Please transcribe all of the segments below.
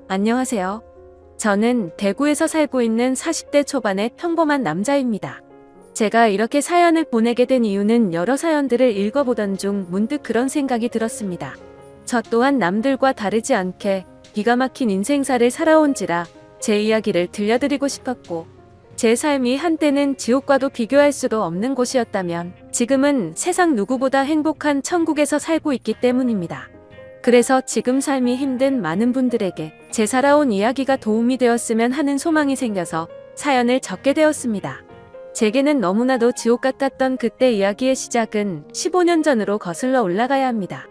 안녕하세요. 저는 대구에서 살고 있는 40대 초반의 평범한 남자입니다. 제가 이렇게 사연을 보내게 된 이유는 여러 사연들을 읽어보던 중 문득 그런 생각이 들었습니다. 저 또한 남들과 다르지 않게 기가 막힌 인생사를 살아온지라 제 이야기를 들려드리고 싶었고, 제 삶이 한때는 지옥과도 비교할 수도 없는 곳이었다면 지금은 세상 누구보다 행복한 천국에서 살고 있기 때문입니다. 그래서 지금 삶이 힘든 많은 분들에게 제 살아온 이야기가 도움이 되었으면 하는 소망이 생겨서 사연을 적게 되었습니다. 제게는 너무나도 지옥 같았던 그때 이야기의 시작은 15년 전으로 거슬러 올라가야 합니다.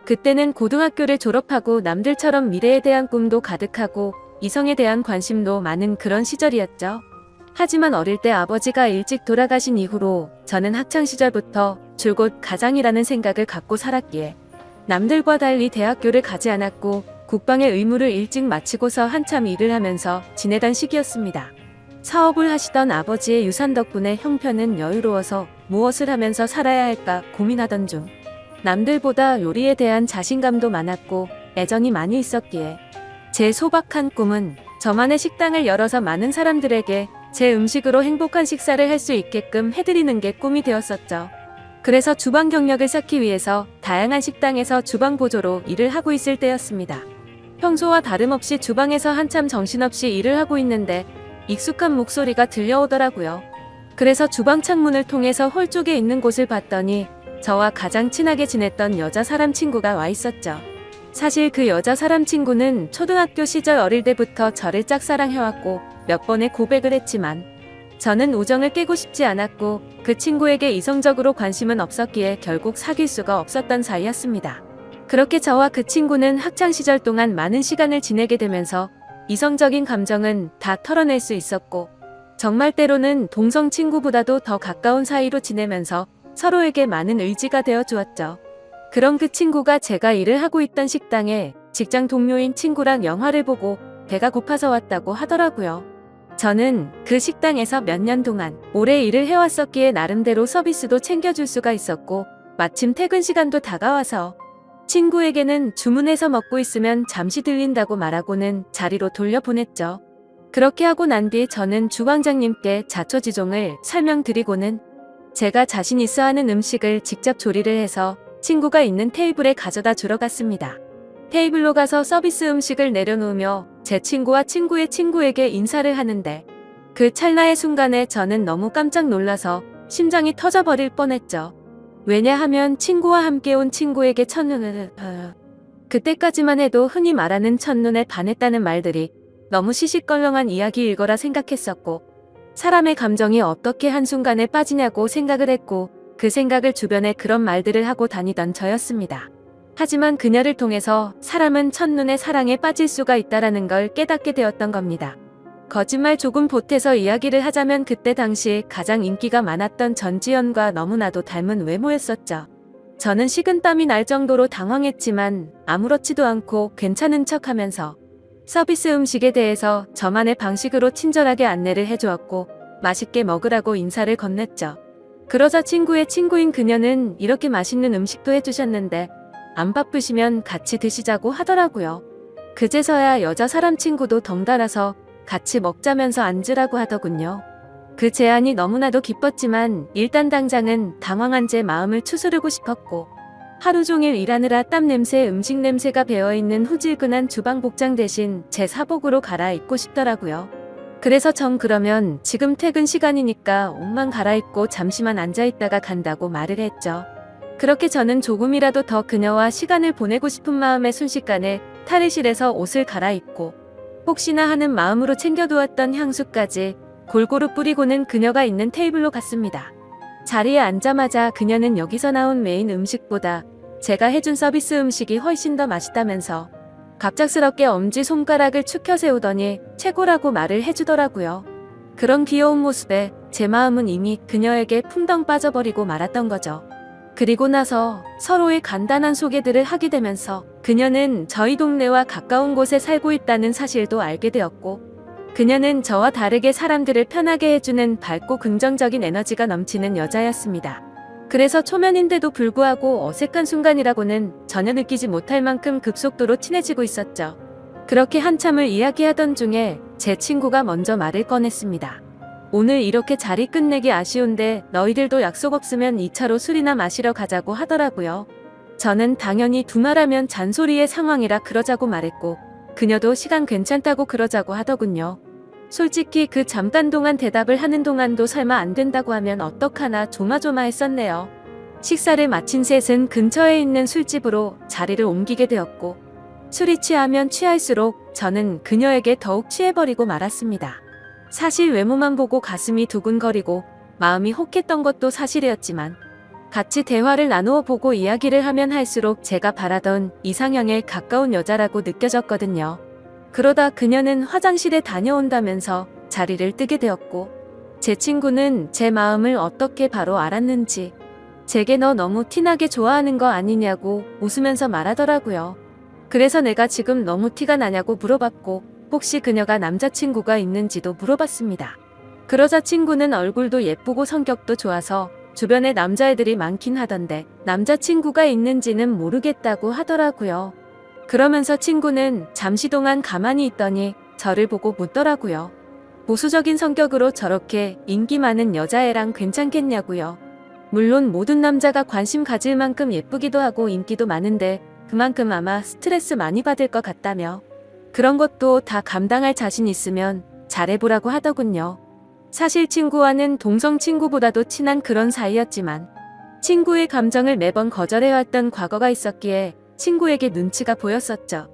그때는 고등학교를 졸업하고 남들처럼 미래에 대한 꿈도 가득하고 이성에 대한 관심도 많은 그런 시절이었죠. 하지만 어릴 때 아버지가 일찍 돌아가신 이후로 저는 학창시절부터 줄곧 가장이라는 생각을 갖고 살았기에 남들과 달리 대학교를 가지 않았고 국방의 의무를 일찍 마치고서 한참 일을 하면서 지내던 시기였습니다. 사업을 하시던 아버지의 유산 덕분에 형편은 여유로워서 무엇을 하면서 살아야 할까 고민하던 중 남들보다 요리에 대한 자신감도 많았고 애정이 많이 있었기에 제 소박한 꿈은 저만의 식당을 열어서 많은 사람들에게 제 음식으로 행복한 식사를 할 수 있게끔 해드리는 게 꿈이 되었었죠. 그래서 주방 경력을 쌓기 위해서 다양한 식당에서 주방 보조로 일을 하고 있을 때였습니다. 평소와 다름없이 주방에서 한참 정신없이 일을 하고 있는데 익숙한 목소리가 들려오더라고요. 그래서 주방 창문을 통해서 홀 쪽에 있는 곳을 봤더니 저와 가장 친하게 지냈던 여자 사람 친구가 와 있었죠. 사실 그 여자 사람 친구는 초등학교 시절 어릴 때부터 저를 짝사랑해왔고 몇 번의 고백을 했지만 저는 우정을 깨고 싶지 않았고 그 친구에게 이성적으로 관심은 없었기에 결국 사귈 수가 없었던 사이였습니다. 그렇게 저와 그 친구는 학창시절 동안 많은 시간을 지내게 되면서 이성적인 감정은 다 털어낼 수 있었고 정말 때로는 동성 친구보다도 더 가까운 사이로 지내면서 서로에게 많은 의지가 되어 주었죠. 그런 그 친구가 제가 일을 하고 있던 식당에 직장 동료인 친구랑 영화를 보고 배가 고파서 왔다고 하더라고요. 저는 그 식당에서 몇 년 동안 오래 일을 해왔었기에 나름대로 서비스도 챙겨줄 수가 있었고 마침 퇴근 시간도 다가와서 친구에게는 주문해서 먹고 있으면 잠시 들린다고 말하고는 자리로 돌려보냈죠. 그렇게 하고 난 뒤 저는 주방장님께 자초지종을 설명드리고는 제가 자신 있어 하는 음식을 직접 조리를 해서 친구가 있는 테이블에 가져다 주러 갔습니다. 테이블로 가서 서비스 음식을 내려놓으며 제 친구와 친구의 친구에게 인사를 하는데 그 찰나의 순간에 저는 너무 깜짝 놀라서 심장이 터져버릴 뻔했죠. 왜냐하면 친구와 함께 온 친구에게 첫눈을 그때까지만 해도 흔히 말하는 첫눈에 반했다는 말들이 너무 시시껄렁한 이야기일 거라 생각했었고 사람의 감정이 어떻게 한순간에 빠지냐고 생각을 했고 그 생각을 주변에 그런 말들을 하고 다니던 저였습니다. 하지만 그녀를 통해서 사람은 첫눈에 사랑에 빠질 수가 있다라는 걸 깨닫게 되었던 겁니다. 거짓말 조금 보태서 이야기를 하자면 그때 당시 가장 인기가 많았던 전지현과 너무나도 닮은 외모였었죠. 저는 식은땀이 날 정도로 당황했지만 아무렇지도 않고 괜찮은 척하면서 서비스 음식에 대해서 저만의 방식으로 친절하게 안내를 해주었고 맛있게 먹으라고 인사를 건넸죠. 그러자 친구의 친구인 그녀는 이렇게 맛있는 음식도 해주셨는데 안 바쁘시면 같이 드시자고 하더라고요. 그제서야 여자 사람 친구도 덩달아서 같이 먹자면서 앉으라고 하더군요. 그 제안이 너무나도 기뻤지만 일단 당장은 당황한 제 마음을 추스르고 싶었고 하루 종일 일하느라 땀 냄새, 음식 냄새가 배어있는 후질근한 주방 복장 대신 제 사복으로 갈아입고 싶더라고요. 그래서 전 그러면 지금 퇴근 시간이니까 옷만 갈아입고 잠시만 앉아있다가 간다고 말을 했죠. 그렇게 저는 조금이라도 더 그녀와 시간을 보내고 싶은 마음에 순식간에 탈의실에서 옷을 갈아입고 혹시나 하는 마음으로 챙겨두었던 향수까지 골고루 뿌리고는 그녀가 있는 테이블로 갔습니다. 자리에 앉자마자 그녀는 여기서 나온 메인 음식보다 제가 해준 서비스 음식이 훨씬 더 맛있다면서 갑작스럽게 엄지손가락을 축혀 세우더니 최고라고 말을 해주더라고요. 그런 귀여운 모습에 제 마음은 이미 그녀에게 풍덩 빠져버리고 말았던 거죠. 그리고 나서 서로의 간단한 소개들을 하게 되면서 그녀는 저희 동네와 가까운 곳에 살고 있다는 사실도 알게 되었고 그녀는 저와 다르게 사람들을 편하게 해주는 밝고 긍정적인 에너지가 넘치는 여자였습니다. 그래서 초면인데도 불구하고 어색한 순간이라고는 전혀 느끼지 못할 만큼 급속도로 친해지고 있었죠. 그렇게 한참을 이야기하던 중에 제 친구가 먼저 말을 꺼냈습니다. 오늘 이렇게 자리 끝내기 아쉬운데 너희들도 약속 없으면 2차로 술이나 마시러 가자고 하더라고요. 저는 당연히 두말하면 잔소리의 상황이라 그러자고 말했고 그녀도 시간 괜찮다고 그러자고 하더군요. 솔직히 그 잠깐 동안 대답을 하는 동안도 설마 안 된다고 하면 어떡하나 조마조마했었네요. 식사를 마친 셋은 근처에 있는 술집으로 자리를 옮기게 되었고 술이 취하면 취할수록 저는 그녀에게 더욱 취해버리고 말았습니다. 사실 외모만 보고 가슴이 두근거리고 마음이 혹했던 것도 사실이었지만 같이 대화를 나누어 보고 이야기를 하면 할수록 제가 바라던 이상형에 가까운 여자라고 느껴졌거든요. 그러다 그녀는 화장실에 다녀온다면서 자리를 뜨게 되었고 제 친구는 제 마음을 어떻게 바로 알았는지 제게 너 너무 티나게 좋아하는 거 아니냐고 웃으면서 말하더라고요. 그래서 내가 지금 너무 티가 나냐고 물어봤고 혹시 그녀가 남자친구가 있는지도 물어봤습니다. 그러자 친구는 얼굴도 예쁘고 성격도 좋아서 주변에 남자애들이 많긴 하던데 남자친구가 있는지는 모르겠다고 하더라고요. 그러면서 친구는 잠시 동안 가만히 있더니 저를 보고 묻더라고요. 보수적인 성격으로 저렇게 인기 많은 여자애랑 괜찮겠냐고요. 물론 모든 남자가 관심 가질 만큼 예쁘기도 하고 인기도 많은데 그만큼 아마 스트레스 많이 받을 것 같다며 그런 것도 다 감당할 자신 있으면 잘해보라고 하더군요. 사실 친구와는 동성 친구보다도 친한 그런 사이였지만 친구의 감정을 매번 거절해왔던 과거가 있었기에 친구에게 눈치가 보였었죠.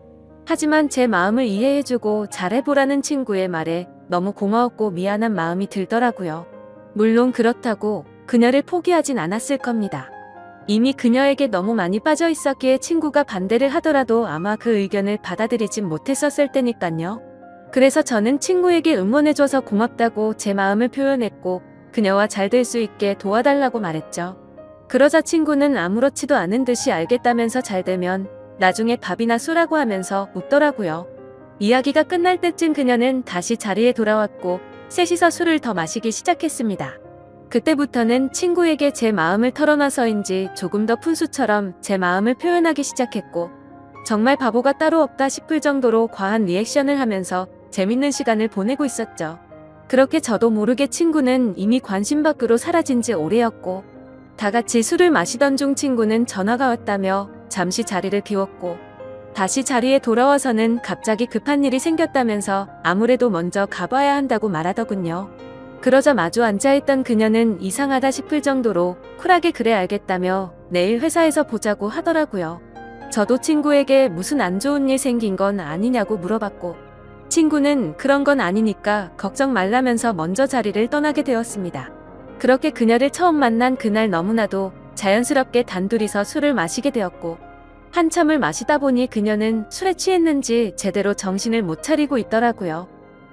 하지만 제 마음을 이해해주고 잘해보라는 친구의 말에 너무 고마웠고 미안한 마음이 들더라고요. 물론 그렇다고 그녀를 포기하진 않았을 겁니다. 이미 그녀에게 너무 많이 빠져 있었기에 친구가 반대를 하더라도 아마 그 의견을 받아들이진 못했었을 테니깐요. 그래서 저는 친구에게 응원해줘서 고맙다고 제 마음을 표현했고 그녀와 잘 될 수 있게 도와달라고 말했죠. 그러자 친구는 아무렇지도 않은 듯이 알겠다면서 잘 되면 나중에 밥이나 쏘라고 하면서 웃더라고요. 이야기가 끝날 때쯤 그녀는 다시 자리에 돌아왔고 셋이서 술을 더 마시기 시작했습니다. 그때부터는 친구에게 제 마음을 털어놔서인지 조금 더 푼수처럼 제 마음을 표현하기 시작했고 정말 바보가 따로 없다 싶을 정도로 과한 리액션을 하면서 재밌는 시간을 보내고 있었죠. 그렇게 저도 모르게 친구는 이미 관심 밖으로 사라진 지 오래였고 다 같이 술을 마시던 중 친구는 전화가 왔다며 잠시 자리를 비웠고 다시 자리에 돌아와서는 갑자기 급한 일이 생겼다면서 아무래도 먼저 가봐야 한다고 말하더군요. 그러자 마주 앉아있던 그녀는 이상하다 싶을 정도로 쿨하게 그래 알겠다며 내일 회사에서 보자고 하더라고요. 저도 친구에게 무슨 안 좋은 일 생긴 건 아니냐고 물어봤고 친구는 그런 건 아니니까 걱정 말라면서 먼저 자리를 떠나게 되었습니다. 그렇게 그녀를 처음 만난 그날 너무나도 자연스럽게 단둘이서 술을 마시게 되었고 한참을 마시다 보니 그녀는 술에 취했는지 제대로 정신을 못 차리고 있더라고요.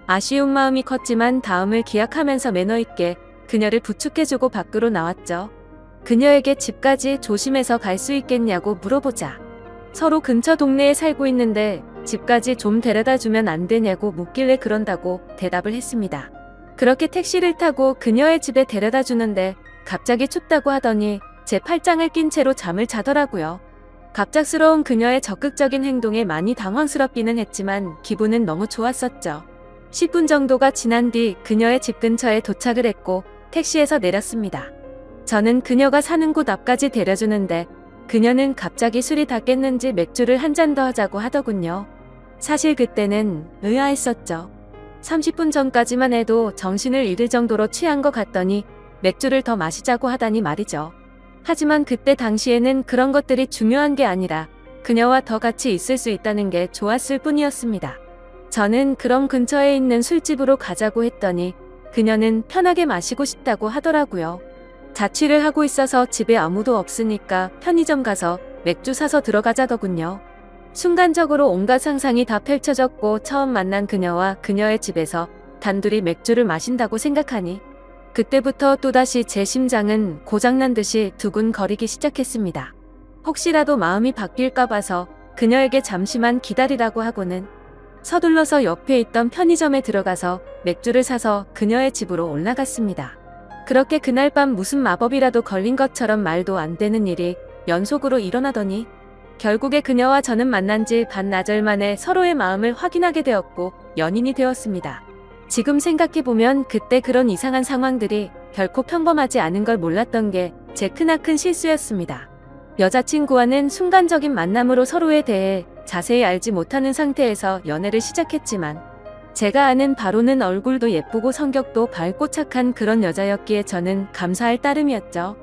아쉬운 마음이 컸지만 다음을 기약하면서 매너 있게 그녀를 부축해주고 밖으로 나왔죠. 그녀에게 집까지 조심해서 갈 수 있겠냐고 물어보자 서로 근처 동네에 살고 있는데 집까지 좀 데려다 주면 안 되냐고 묻길래 그런다고 대답을 했습니다. 그렇게 택시를 타고 그녀의 집에 데려다 주는데 갑자기 춥다고 하더니 제 팔짱을 낀 채로 잠을 자더라고요. 갑작스러운 그녀의 적극적인 행동에 많이 당황스럽기는 했지만 기분은 너무 좋았었죠. 10분 정도가 지난 뒤 그녀의 집 근처에 도착을 했고 택시에서 내렸습니다. 저는 그녀가 사는 곳 앞까지 데려주는데 그녀는 갑자기 술이 다 깼는지 맥주를 한 잔 더 하자고 하더군요. 사실 그때는 의아했었죠. 30분 전까지만 해도 정신을 잃을 정도로 취한 것 같더니 맥주를 더 마시자고 하다니 말이죠. 하지만 그때 당시에는 그런 것들이 중요한 게 아니라 그녀와 더 같이 있을 수 있다는 게 좋았을 뿐이었습니다. 저는 그럼 근처에 있는 술집으로 가자고 했더니 그녀는 편하게 마시고 싶다고 하더라고요. 자취를 하고 있어서 집에 아무도 없으니까 편의점 가서 맥주 사서 들어가자더군요. 순간적으로 온갖 상상이 다 펼쳐졌고 처음 만난 그녀와 그녀의 집에서 단둘이 맥주를 마신다고 생각하니 그때부터 또다시 제 심장은 고장난 듯이 두근거리기 시작했습니다. 혹시라도 마음이 바뀔까 봐서 그녀에게 잠시만 기다리라고 하고는 서둘러서 옆에 있던 편의점에 들어가서 맥주를 사서 그녀의 집으로 올라갔습니다. 그렇게 그날 밤 무슨 마법이라도 걸린 것처럼 말도 안 되는 일이 연속으로 일어나더니 결국에 그녀와 저는 만난 지 반나절 만에 서로의 마음을 확인하게 되었고 연인이 되었습니다. 지금 생각해보면 그때 그런 이상한 상황들이 결코 평범하지 않은 걸 몰랐던 게 제 크나큰 실수였습니다. 여자친구와는 순간적인 만남으로 서로에 대해 자세히 알지 못하는 상태에서 연애를 시작했지만 제가 아는 바로는 얼굴도 예쁘고 성격도 밝고 착한 그런 여자였기에 저는 감사할 따름이었죠.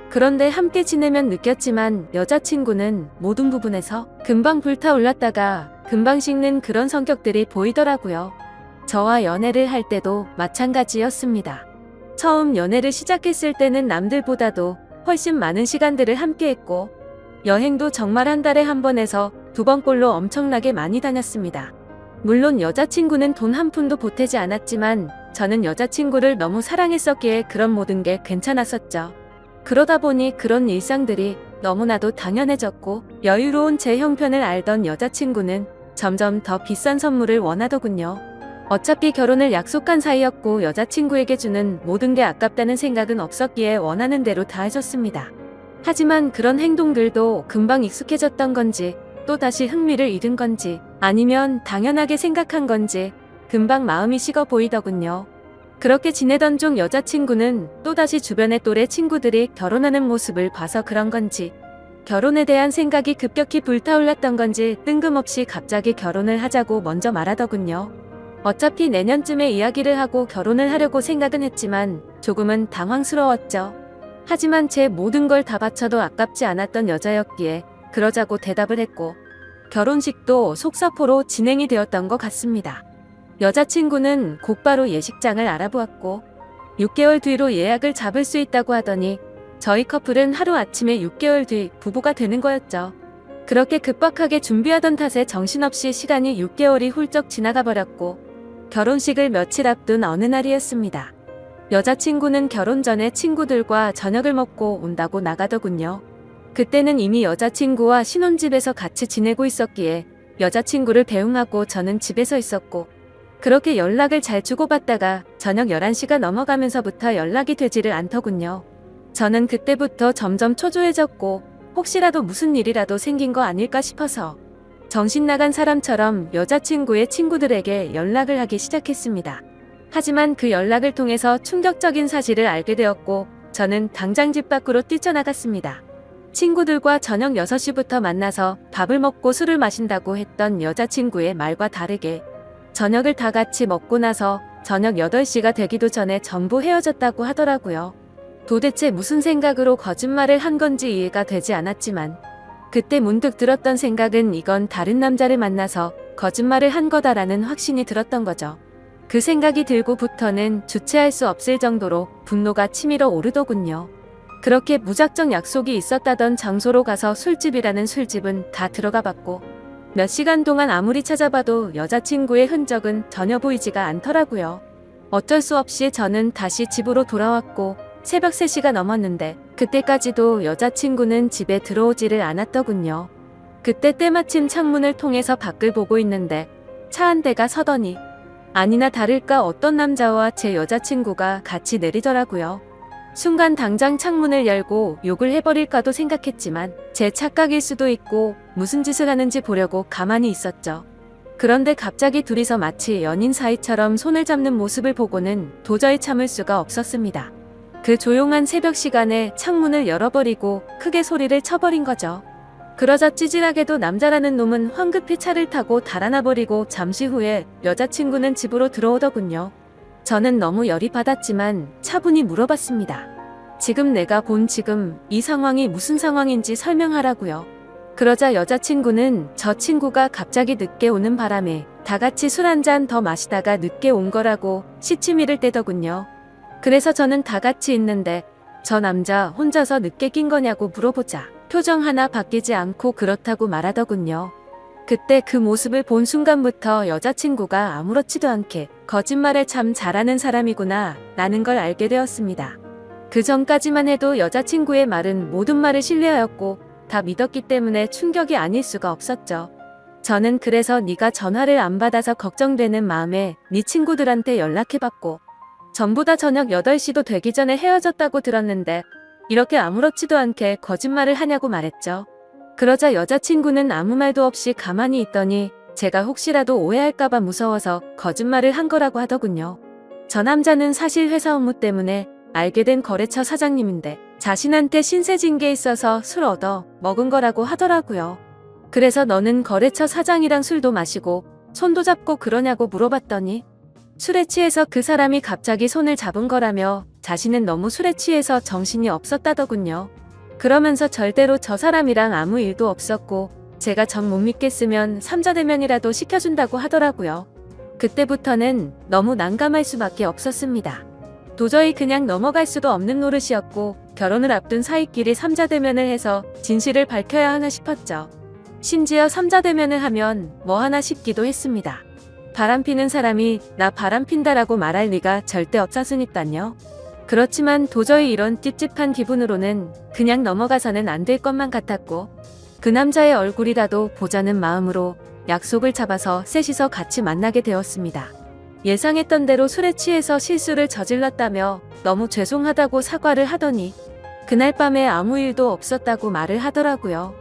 그런데 함께 지내면 느꼈지만 여자친구는 모든 부분에서 금방 불타올랐다가 금방 식는 그런 성격들이 보이더라고요. 저와 연애를 할 때도 마찬가지였습니다. 처음 연애를 시작했을 때는 남들보다도 훨씬 많은 시간들을 함께했고 여행도 정말 한 달에 한 번에서 두 번꼴로 엄청나게 많이 다녔습니다. 물론 여자친구는 돈 한 푼도 보태지 않았지만 저는 여자친구를 너무 사랑했었기에 그런 모든 게 괜찮았었죠. 그러다 보니 그런 일상들이 너무나도 당연해졌고 여유로운 제 형편을 알던 여자친구는 점점 더 비싼 선물을 원하더군요. 어차피 결혼을 약속한 사이였고 여자친구에게 주는 모든 게 아깝다는 생각은 없었기에 원하는 대로 다 해줬습니다. 하지만 그런 행동들도 금방 익숙해졌던 건지 또다시 흥미를 잃은 건지 아니면 당연하게 생각한 건지 금방 마음이 식어 보이더군요. 그렇게 지내던 중 여자친구는 또다시 주변의 또래 친구들이 결혼하는 모습을 봐서 그런 건지 결혼에 대한 생각이 급격히 불타올랐던 건지 뜬금없이 갑자기 결혼을 하자고 먼저 말하더군요. 어차피 내년쯤에 이야기를 하고 결혼을 하려고 생각은 했지만 조금은 당황스러웠죠. 하지만 제 모든 걸 다 바쳐도 아깝지 않았던 여자였기에 그러자고 대답을 했고 결혼식도 속사포로 진행이 되었던 것 같습니다. 여자친구는 곧바로 예식장을 알아보았고 6개월 뒤로 예약을 잡을 수 있다고 하더니 저희 커플은 하루아침에 6개월 뒤 부부가 되는 거였죠. 그렇게 급박하게 준비하던 탓에 정신없이 시간이 6개월이 훌쩍 지나가 버렸고 결혼식을 며칠 앞둔 어느 날이었습니다. 여자친구는 결혼 전에 친구들과 저녁을 먹고 온다고 나가더군요. 그때는 이미 여자친구와 신혼집에서 같이 지내고 있었기에 여자친구를 배웅하고 저는 집에서 있었고 그렇게 연락을 잘 주고받다가 저녁 11시가 넘어가면서부터 연락이 되지를 않더군요. 저는 그때부터 점점 초조해졌고 혹시라도 무슨 일이라도 생긴 거 아닐까 싶어서 정신 나간 사람처럼 여자친구의 친구들에게 연락을 하기 시작했습니다. 하지만 그 연락을 통해서 충격적인 사실을 알게 되었고 저는 당장 집 밖으로 뛰쳐나갔습니다. 친구들과 저녁 6시부터 만나서 밥을 먹고 술을 마신다고 했던 여자친구의 말과 다르게 저녁을 다 같이 먹고 나서 저녁 8시가 되기도 전에 전부 헤어졌다고 하더라고요. 도대체 무슨 생각으로 거짓말을 한 건지 이해가 되지 않았지만 그때 문득 들었던 생각은 이건 다른 남자를 만나서 거짓말을 한 거다라는 확신이 들었던 거죠. 그 생각이 들고부터는 주체할 수 없을 정도로 분노가 치밀어 오르더군요. 그렇게 무작정 약속이 있었다던 장소로 가서 술집이라는 술집은 다 들어가 봤고 몇 시간 동안 아무리 찾아봐도 여자친구의 흔적은 전혀 보이지가 않더라고요. 어쩔 수 없이 저는 다시 집으로 돌아왔고 새벽 3시가 넘었는데 그때까지도 여자친구는 집에 들어오지를 않았더군요. 그때 때마침 창문을 통해서 밖을 보고 있는데 차 한 대가 서더니 아니나 다를까 어떤 남자와 제 여자친구가 같이 내리더라고요. 순간 당장 창문을 열고 욕을 해버릴까도 생각했지만 제 착각일 수도 있고 무슨 짓을 하는지 보려고 가만히 있었죠. 그런데 갑자기 둘이서 마치 연인 사이처럼 손을 잡는 모습을 보고는 도저히 참을 수가 없었습니다. 그 조용한 새벽 시간에 창문을 열어버리고 크게 소리를 쳐버린 거죠. 그러자 찌질하게도 남자라는 놈은 황급히 차를 타고 달아나버리고 잠시 후에 여자친구는 집으로 들어오더군요. 저는 너무 열이 받았지만 차분히 물어봤습니다. 지금 내가 본 지금 이 상황이 무슨 상황인지 설명하라고요. 그러자 여자친구는 저 친구가 갑자기 늦게 오는 바람에 다 같이 술 한 잔 더 마시다가 늦게 온 거라고 시치미를 떼더군요. 그래서 저는 다 같이 있는데 저 남자 혼자서 늦게 낀 거냐고 물어보자 표정 하나 바뀌지 않고 그렇다고 말하더군요. 그때 그 모습을 본 순간부터 여자친구가 아무렇지도 않게 거짓말을 참 잘하는 사람이구나 라는 걸 알게 되었습니다. 그 전까지만 해도 여자친구의 말은 모든 말을 신뢰하였고 다 믿었기 때문에 충격이 아닐 수가 없었죠. 저는 그래서 네가 전화를 안 받아서 걱정되는 마음에 네 친구들한테 연락해봤고 전부 다 저녁 8시도 되기 전에 헤어졌다고 들었는데 이렇게 아무렇지도 않게 거짓말을 하냐고 말했죠. 그러자 여자친구는 아무 말도 없이 가만히 있더니 제가 혹시라도 오해할까봐 무서워서 거짓말을 한 거라고 하더군요. 저 남자는 사실 회사 업무 때문에 알게 된 거래처 사장님인데 자신한테 신세 진 게 있어서 술 얻어 먹은 거라고 하더라고요. 그래서 너는 거래처 사장이랑 술도 마시고 손도 잡고 그러냐고 물어봤더니 술에 취해서 그 사람이 갑자기 손을 잡은 거라며 자신은 너무 술에 취해서 정신이 없었다더군요. 그러면서 절대로 저 사람이랑 아무 일도 없었고 제가 정 못 믿겠으면 삼자대면이라도 시켜준다고 하더라고요. 그때부터는 너무 난감할 수밖에 없었습니다. 도저히 그냥 넘어갈 수도 없는 노릇이었고 결혼을 앞둔 사이끼리 삼자대면을 해서 진실을 밝혀야 하나 싶었죠. 심지어 삼자대면을 하면 뭐 하나 싶기도 했습니다. 바람피는 사람이 나 바람핀다라고 말할 리가 절대 없었으니깐요. 그렇지만 도저히 이런 찝찝한 기분으로는 그냥 넘어가서는 안 될 것만 같았고 그 남자의 얼굴이라도 보자는 마음으로 약속을 잡아서 셋이서 같이 만나게 되었습니다. 예상했던 대로 술에 취해서 실수를 저질렀다며 너무 죄송하다고 사과를 하더니 그날 밤에 아무 일도 없었다고 말을 하더라고요.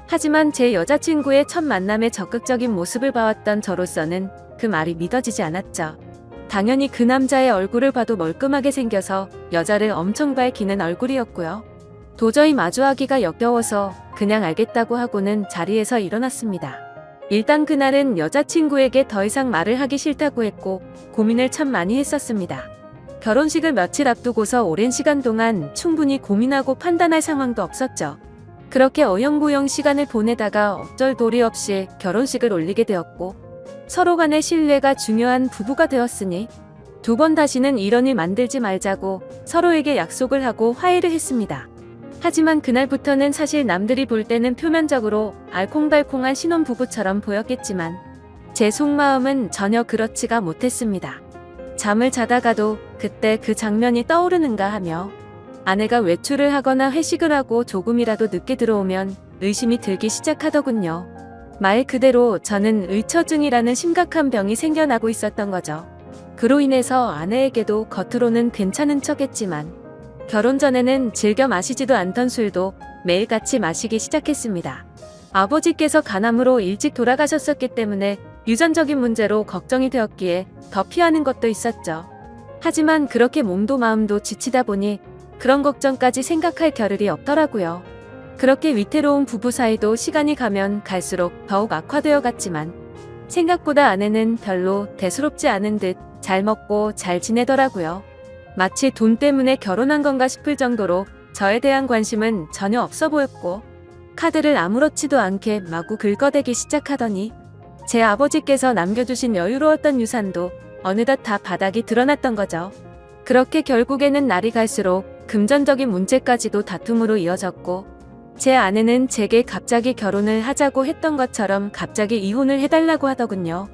하지만 제 여자친구의 첫 만남의 적극적인 모습을 봐왔던 저로서는 그 말이 믿어지지 않았죠. 당연히 그 남자의 얼굴을 봐도 멀끔하게 생겨서 여자를 엄청 밝히는 얼굴이었고요. 도저히 마주하기가 역겨워서 그냥 알겠다고 하고는 자리에서 일어났습니다. 일단 그날은 여자친구에게 더 이상 말을 하기 싫다고 했고 고민을 참 많이 했었습니다. 결혼식을 며칠 앞두고서 오랜 시간 동안 충분히 고민하고 판단할 상황도 없었죠. 그렇게 어영부영 시간을 보내다가 어쩔 도리 없이 결혼식을 올리게 되었고 서로 간의 신뢰가 중요한 부부가 되었으니 두 번 다시는 이런 일 만들지 말자고 서로에게 약속을 하고 화해를 했습니다. 하지만 그날부터는 사실 남들이 볼 때는 표면적으로 알콩달콩한 신혼부부처럼 보였겠지만 제 속마음은 전혀 그렇지가 못했습니다. 잠을 자다가도 그때 그 장면이 떠오르는가 하며 아내가 외출을 하거나 회식을 하고 조금이라도 늦게 들어오면 의심이 들기 시작하더군요. 말 그대로 저는 의처증이라는 심각한 병이 생겨나고 있었던 거죠. 그로 인해서 아내에게도 겉으로는 괜찮은 척했지만 결혼 전에는 즐겨 마시지도 않던 술도 매일같이 마시기 시작했습니다. 아버지께서 간암으로 일찍 돌아가셨었기 때문에 유전적인 문제로 걱정이 되었기에 더 피하는 것도 있었죠. 하지만 그렇게 몸도 마음도 지치다 보니 그런 걱정까지 생각할 겨를이 없더라고요. 그렇게 위태로운 부부 사이도 시간이 가면 갈수록 더욱 악화되어 갔지만 생각보다 아내는 별로 대수롭지 않은 듯 잘 먹고 잘 지내더라고요. 마치 돈 때문에 결혼한 건가 싶을 정도로 저에 대한 관심은 전혀 없어 보였고 카드를 아무렇지도 않게 마구 긁어대기 시작하더니 제 아버지께서 남겨주신 여유로웠던 유산도 어느덧 다 바닥이 드러났던 거죠. 그렇게 결국에는 날이 갈수록 금전적인 문제까지도 다툼으로 이어졌고 제 아내는 제게 갑자기 결혼을 하자고 했던 것처럼 갑자기 이혼을 해달라고 하더군요.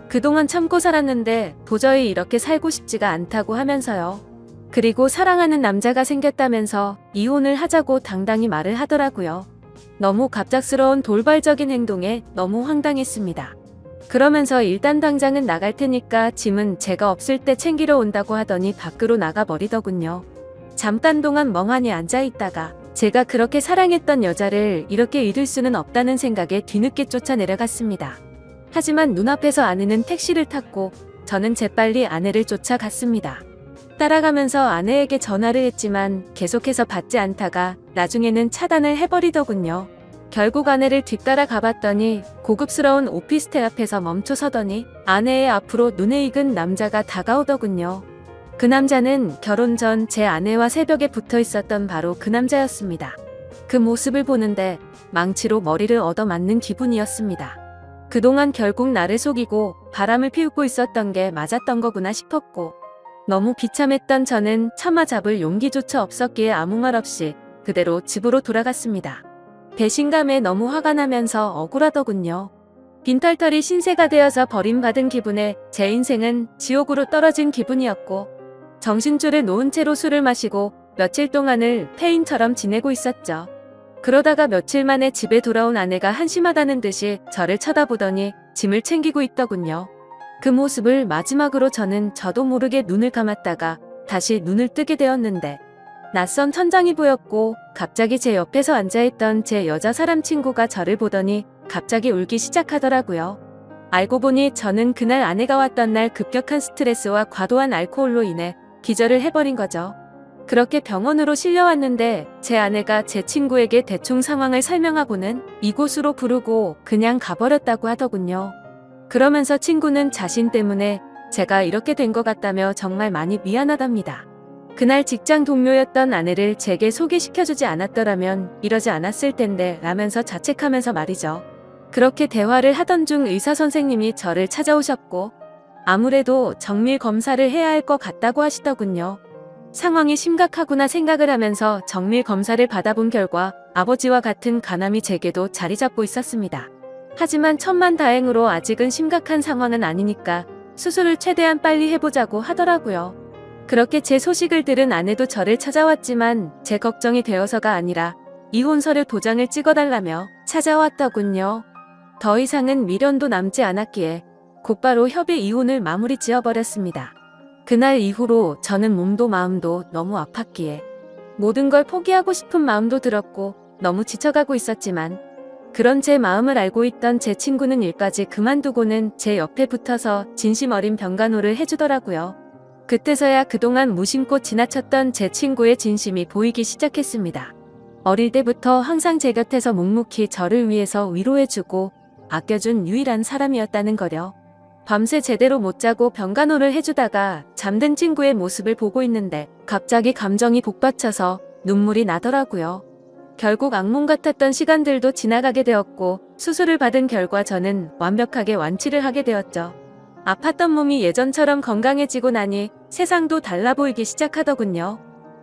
그동안 참고 살았는데 도저히 이렇게 살고 싶지가 않다고 하면서요. 그리고 사랑하는 남자가 생겼다면서 이혼을 하자고 당당히 말을 하더라고요. 너무 갑작스러운 돌발적인 행동에 너무 황당했습니다. 그러면서 일단 당장은 나갈 테니까 짐은 제가 없을 때 챙기러 온다고 하더니 밖으로 나가버리더군요. 잠깐 동안 멍하니 앉아있다가 제가 그렇게 사랑했던 여자를 이렇게 잊을 수는 없다는 생각에 뒤늦게 쫓아 내려갔습니다. 하지만 눈앞에서 아내는 택시를 탔고 저는 재빨리 아내를 쫓아갔습니다. 따라가면서 아내에게 전화를 했지만 계속해서 받지 않다가 나중에는 차단을 해버리더군요. 결국 아내를 뒤따라 가봤더니 고급스러운 오피스텔 앞에서 멈춰서더니 아내의 앞으로 눈에 익은 남자가 다가오더군요. 그 남자는 결혼 전 제 아내와 새벽에 붙어 있었던 바로 그 남자였습니다. 그 모습을 보는데 망치로 머리를 얻어맞는 기분이었습니다. 그동안 결국 나를 속이고 바람을 피우고 있었던 게 맞았던 거구나 싶었고 너무 비참했던 저는 차마 잡을 용기조차 없었기에 아무 말 없이 그대로 집으로 돌아갔습니다. 배신감에 너무 화가 나면서 억울하더군요. 빈털털이 신세가 되어서 버림받은 기분에 제 인생은 지옥으로 떨어진 기분이었고 정신줄을 놓은 채로 술을 마시고 며칠 동안을 폐인처럼 지내고 있었죠. 그러다가 며칠 만에 집에 돌아온 아내가 한심하다는 듯이 저를 쳐다보더니 짐을 챙기고 있더군요. 그 모습을 마지막으로 저는 저도 모르게 눈을 감았다가 다시 눈을 뜨게 되었는데 낯선 천장이 보였고 갑자기 제 옆에서 앉아있던 제 여자 사람 친구가 저를 보더니 갑자기 울기 시작하더라고요. 알고 보니 저는 그날 아내가 왔던 날 급격한 스트레스와 과도한 알코올로 인해 기절을 해버린 거죠. 그렇게 병원으로 실려왔는데 제 아내가 제 친구에게 대충 상황을 설명하고는 이곳으로 부르고 그냥 가버렸다고 하더군요. 그러면서 친구는 자신 때문에 제가 이렇게 된 것 같다며 정말 많이 미안하답니다. 그날 직장 동료였던 아내를 제게 소개시켜주지 않았더라면 이러지 않았을 텐데 라면서 자책하면서 말이죠. 그렇게 대화를 하던 중 의사 선생님이 저를 찾아오셨고 아무래도 정밀 검사를 해야 할 것 같다고 하시더군요. 상황이 심각하구나 생각을 하면서 정밀 검사를 받아본 결과 아버지와 같은 간암이 제게도 자리 잡고 있었습니다. 하지만 천만다행으로 아직은 심각한 상황은 아니니까 수술을 최대한 빨리 해보자고 하더라고요. 그렇게 제 소식을 들은 아내도 저를 찾아왔지만 제 걱정이 되어서가 아니라 이혼서류 도장을 찍어달라며 찾아왔더군요. 더 이상은 미련도 남지 않았기에 곧바로 협의 이혼을 마무리 지어버렸습니다. 그날 이후로 저는 몸도 마음도 너무 아팠기에 모든 걸 포기하고 싶은 마음도 들었고 너무 지쳐가고 있었지만 그런 제 마음을 알고 있던 제 친구는 일까지 그만두고는 제 옆에 붙어서 진심 어린 병간호를 해주더라고요. 그때서야 그동안 무심코 지나쳤던 제 친구의 진심이 보이기 시작했습니다. 어릴 때부터 항상 제 곁에서 묵묵히 저를 위해서 위로해주고 아껴준 유일한 사람이었다는 거려. 밤새 제대로 못 자고 병간호를 해주다가 잠든 친구의 모습을 보고 있는데 갑자기 감정이 복받쳐서 눈물이 나더라고요. 결국 악몽 같았던 시간들도 지나가게 되었고 수술을 받은 결과 저는 완벽하게 완치를 하게 되었죠. 아팠던 몸이 예전처럼 건강해지고 나니 세상도 달라 보이기 시작하더군요.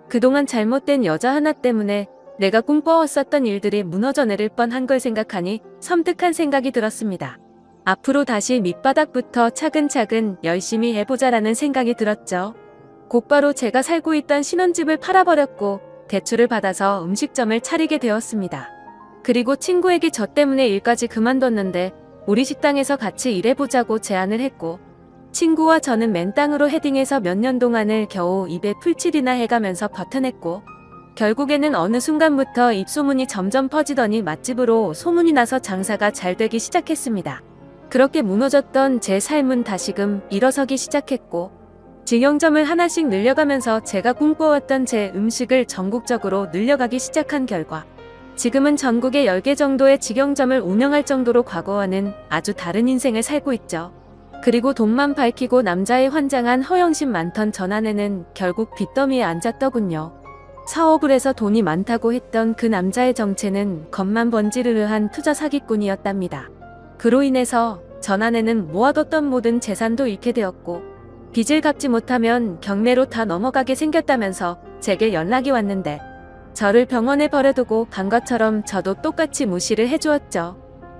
그동안 잘못된 여자 하나 때문에 내가 꿈꿔왔었던 일들이 무너져 내릴 뻔한 걸 생각하니 섬뜩한 생각이 들었습니다. 앞으로 다시 밑바닥부터 차근차근 열심히 해보자라는 생각이 들었죠. 곧바로 제가 살고 있던 신혼집을 팔아버렸고 대출을 받아서 음식점을 차리게 되었습니다. 그리고 친구에게 저 때문에 일까지 그만뒀는데 우리 식당에서 같이 일해보자고 제안을 했고 친구와 저는 맨땅으로 헤딩해서 몇 년 동안을 겨우 입에 풀칠이나 해가면서 버텨냈고 결국에는 어느 순간부터 입소문이 점점 퍼지더니 맛집으로 소문이 나서 장사가 잘 되기 시작했습니다. 그렇게 무너졌던 제 삶은 다시금 일어서기 시작했고 직영점을 하나씩 늘려가면서 제가 꿈꿔왔던 제 음식을 전국적으로 늘려가기 시작한 결과 지금은 전국에 10개 정도의 직영점을 운영할 정도로 과거와는 아주 다른 인생을 살고 있죠. 그리고 돈만 밝히고 남자의 환장한 허영심 많던 전 아내는 결국 빚더미에 앉았더군요. 사업을 해서 돈이 많다고 했던 그 남자의 정체는 겉만 번지르르한 투자 사기꾼이었답니다. 그로 인해서 전 아내는 모아뒀던 모든 재산도 잃게 되었고 빚을 갚지 못하면 경매로 다 넘어가게 생겼다면서 제게 연락이 왔는데 저를 병원에 버려두고 간 것처럼 저도 똑같이 무시를 해주었죠.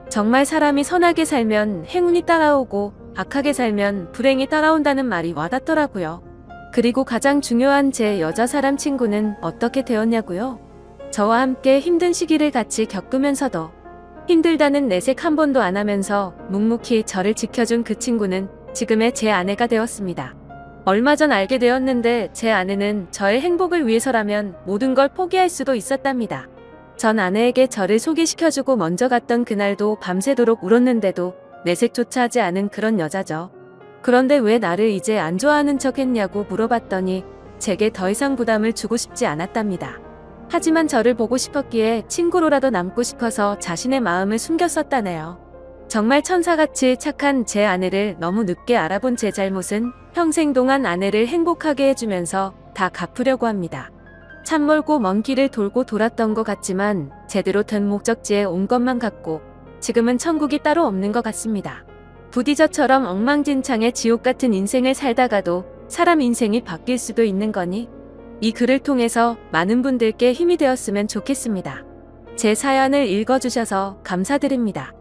정말 사람이 선하게 살면 행운이 따라오고 악하게 살면 불행이 따라온다는 말이 와닿더라고요. 그리고 가장 중요한 제 여자 사람 친구는 어떻게 되었냐고요? 저와 함께 힘든 시기를 같이 겪으면서도 힘들다는 내색 한 번도 안 하면서 묵묵히 저를 지켜준 그 친구는 지금의 제 아내가 되었습니다. 얼마 전 알게 되었는데 제 아내는 저의 행복을 위해서라면 모든 걸 포기할 수도 있었답니다. 전 아내에게 저를 소개시켜주고 먼저 갔던 그날도 밤새도록 울었는데도 내색조차 하지 않은 그런 여자죠. 그런데 왜 나를 이제 안 좋아하는 척 했냐고 물어봤더니 제게 더 이상 부담을 주고 싶지 않았답니다. 하지만 저를 보고 싶었기에 친구로라도 남고 싶어서 자신의 마음을 숨겼었다네요. 정말 천사같이 착한 제 아내를 너무 늦게 알아본 제 잘못은 평생 동안 아내를 행복하게 해주면서 다 갚으려고 합니다. 참 멀고 먼 길을 돌고 돌았던 것 같지만 제대로 된 목적지에 온 것만 같고 지금은 천국이 따로 없는 것 같습니다. 부디 저처럼 엉망진창의 지옥 같은 인생을 살다가도 사람 인생이 바뀔 수도 있는 거니 이 글을 통해서 많은 분들께 힘이 되었으면 좋겠습니다. 제 사연을 읽어주셔서 감사드립니다.